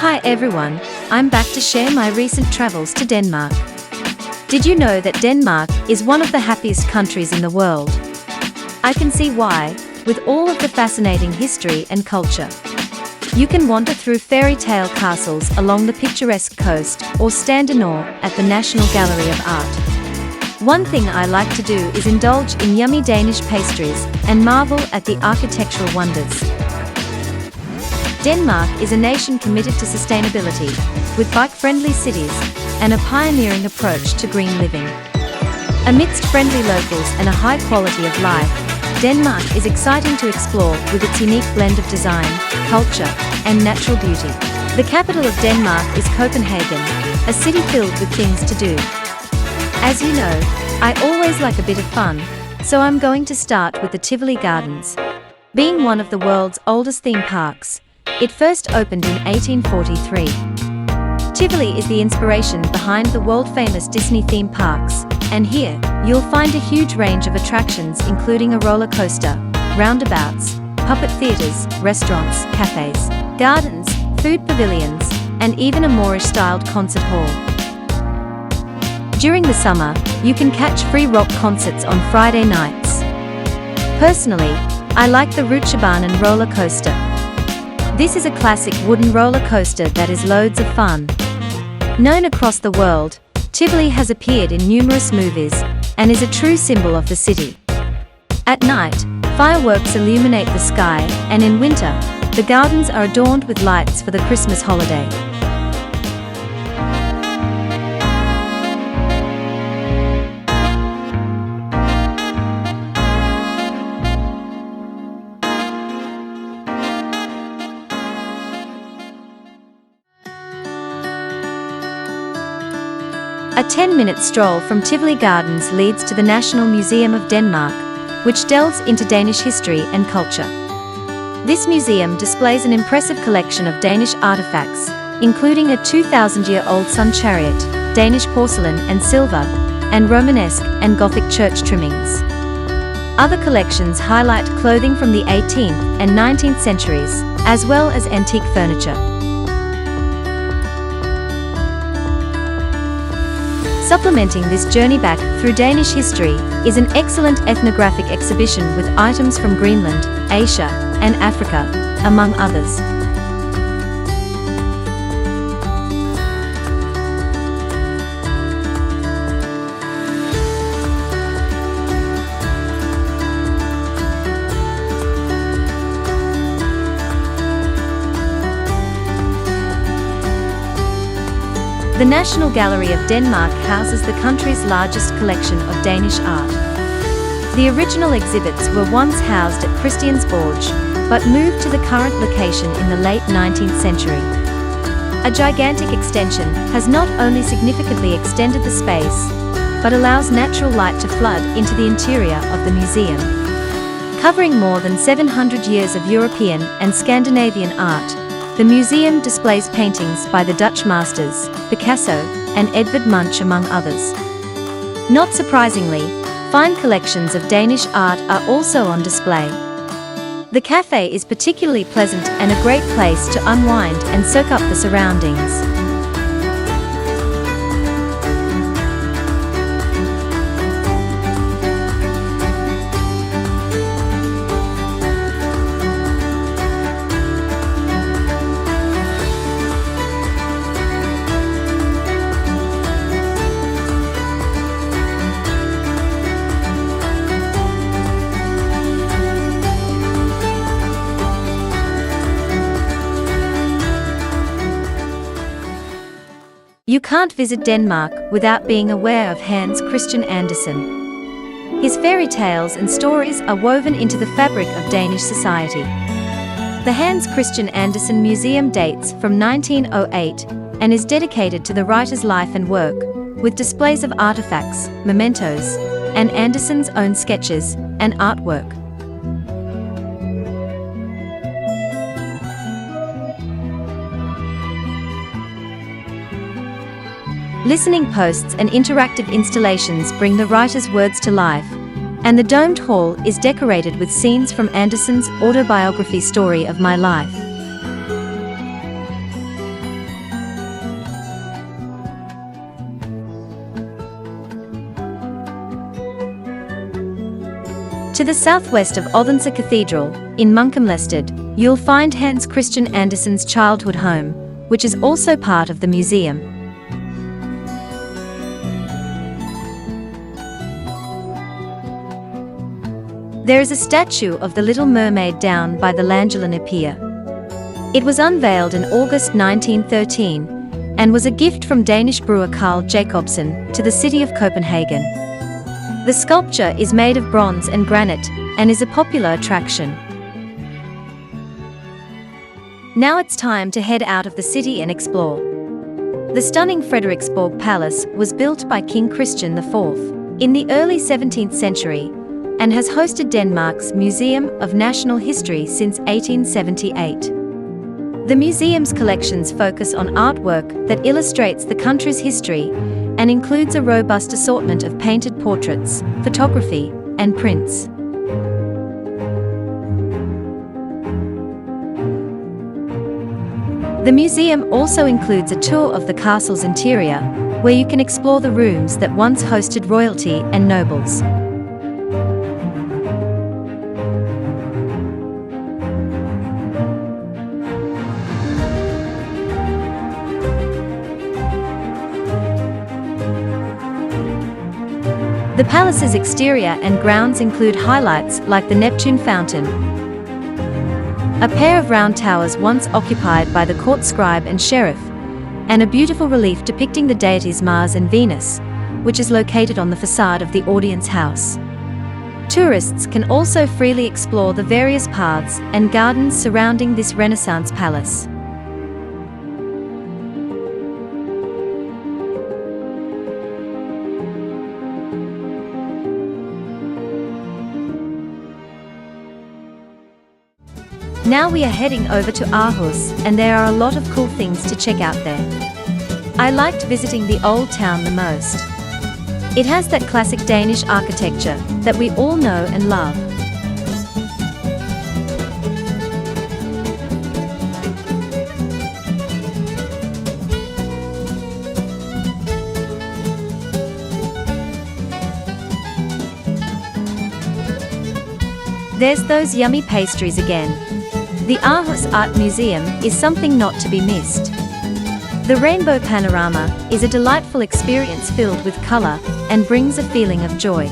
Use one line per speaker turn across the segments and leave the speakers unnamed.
Hi everyone, I'm back to share my recent travels to Denmark. Did you know that Denmark is one of the happiest countries in the world? I can see why, with all of the fascinating history and culture. You can wander through fairy tale castles along the picturesque coast or stand in awe at the National Gallery of Art. One thing I like to do is indulge in yummy Danish pastries and marvel at the architectural wonders. Denmark is a nation committed to sustainability, with bike-friendly cities and a pioneering approach to green living. Amidst friendly locals and a high quality of life, Denmark is exciting to explore with its unique blend of design, culture, and natural beauty. The capital of Denmark is Copenhagen, a city filled with things to do. As you know, I always like a bit of fun, so I'm going to start with the Tivoli Gardens. Being one of the world's oldest theme parks, it first opened in 1843. Tivoli is the inspiration behind the world-famous Disney theme parks, and here, you'll find a huge range of attractions including a roller coaster, roundabouts, puppet theaters, restaurants, cafes, gardens, food pavilions, and even a Moorish-styled concert hall. During the summer, you can catch free rock concerts on Friday nights. Personally, I like the Rutsjebaan roller coaster. This is a classic wooden roller coaster that is loads of fun. Known across the world, Tivoli has appeared in numerous movies and is a true symbol of the city. At night, fireworks illuminate the sky, and in winter, the gardens are adorned with lights for the Christmas holiday. A 10-minute stroll from Tivoli Gardens leads to the National Museum of Denmark, which delves into Danish history and culture. This museum displays an impressive collection of Danish artifacts, including a 2,000-year-old sun chariot, Danish porcelain and silver, and Romanesque and Gothic church trimmings. Other collections highlight clothing from the 18th and 19th centuries, as well as antique furniture. Supplementing this journey back through Danish history is an excellent ethnographic exhibition with items from Greenland, Asia, and Africa, among others. The National Gallery of Denmark houses the country's largest collection of Danish art. The original exhibits were once housed at Christiansborg, but moved to the current location in the late 19th century. A gigantic extension has not only significantly extended the space, but allows natural light to flood into the interior of the museum. Covering more than 700 years of European and Scandinavian art, the museum displays paintings by the Dutch masters, Picasso, and Edvard Munch among others. Not surprisingly, fine collections of Danish art are also on display. The cafe is particularly pleasant and a great place to unwind and soak up the surroundings. You can't visit Denmark without being aware of Hans Christian Andersen. His fairy tales and stories are woven into the fabric of Danish society. The Hans Christian Andersen Museum dates from 1908 and is dedicated to the writer's life and work, with displays of artifacts, mementos, and Andersen's own sketches and artwork. Listening posts and interactive installations bring the writer's words to life, and the domed hall is decorated with scenes from Andersen's autobiography Story of My Life. To the southwest of Odense Cathedral, in Munkholm-Læsted, you'll find Hans Christian Andersen's childhood home, which is also part of the museum. There is a statue of the Little Mermaid down by the Langeland Pier. It was unveiled in August 1913 and was a gift from Danish brewer Carl Jacobsen to the city of Copenhagen. The sculpture is made of bronze and granite and is a popular attraction. Now it's time to head out of the city and explore. The stunning Frederiksborg Palace was built by King Christian IV in the early 17th century and has hosted Denmark's Museum of National History since 1878. The museum's collections focus on artwork that illustrates the country's history and includes a robust assortment of painted portraits, photography, and prints. The museum also includes a tour of the castle's interior, where you can explore the rooms that once hosted royalty and nobles. The palace's exterior and grounds include highlights like the Neptune Fountain, a pair of round towers once occupied by the court scribe and sheriff, and a beautiful relief depicting the deities Mars and Venus, which is located on the facade of the audience house. Tourists can also freely explore the various paths and gardens surrounding this Renaissance palace. Now we are heading over to Aarhus, and there are a lot of cool things to check out there. I liked visiting the old town the most. It has that classic Danish architecture that we all know and love. There's those yummy pastries again. The Aarhus Art Museum is something not to be missed. The rainbow panorama is a delightful experience filled with color and brings a feeling of joy.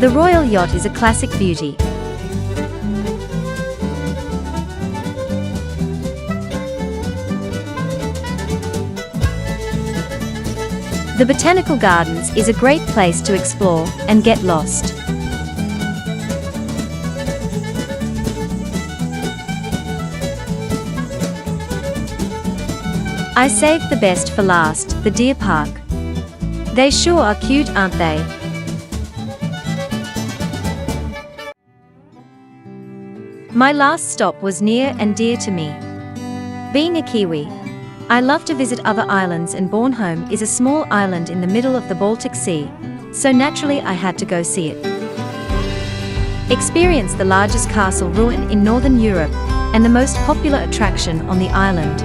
The Royal Yacht is a classic beauty. The Botanical Gardens is a great place to explore and get lost. I saved the best for last, the Deer Park. They sure are cute, aren't they? My last stop was near and dear to me. Being a Kiwi, I love to visit other islands, and Bornholm is a small island in the middle of the Baltic Sea, so naturally I had to go see it. Experience the largest castle ruin in Northern Europe and the most popular attraction on the island.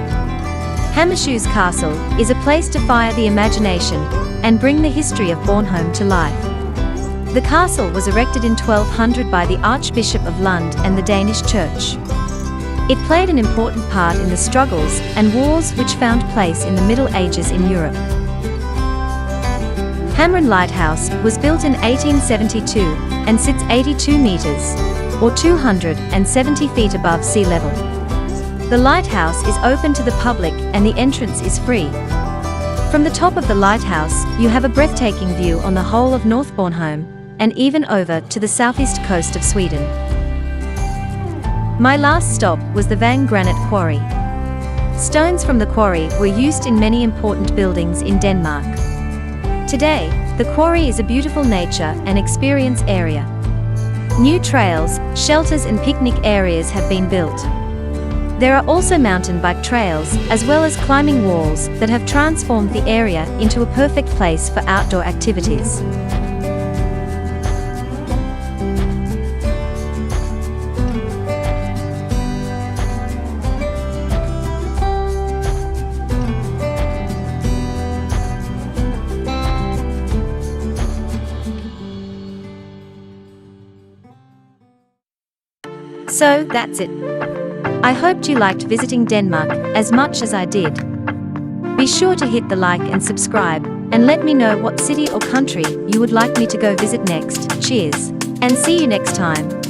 Hammershoes Castle is a place to fire the imagination and bring the history of Bornholm to life. The castle was erected in 1200 by the Archbishop of Lund and the Danish Church. It played an important part in the struggles and wars which found place in the Middle Ages in Europe. Hamren Lighthouse was built in 1872 and sits 82 meters, or 270 feet above sea level. The lighthouse is open to the public and the entrance is free. From the top of the lighthouse, you have a breathtaking view on the whole of North Bornholm and even over to the southeast coast of Sweden. My last stop was the Vang Granite Quarry. Stones from the quarry were used in many important buildings in Denmark. Today, the quarry is a beautiful nature and experience area. New trails, shelters and picnic areas have been built. There are also mountain bike trails, as well as climbing walls that have transformed the area into a perfect place for outdoor activities. So, that's it. I hoped you liked visiting Denmark as much as I did. Be sure to hit the like and subscribe, and let me know what city or country you would like me to go visit next. Cheers, and see you next time.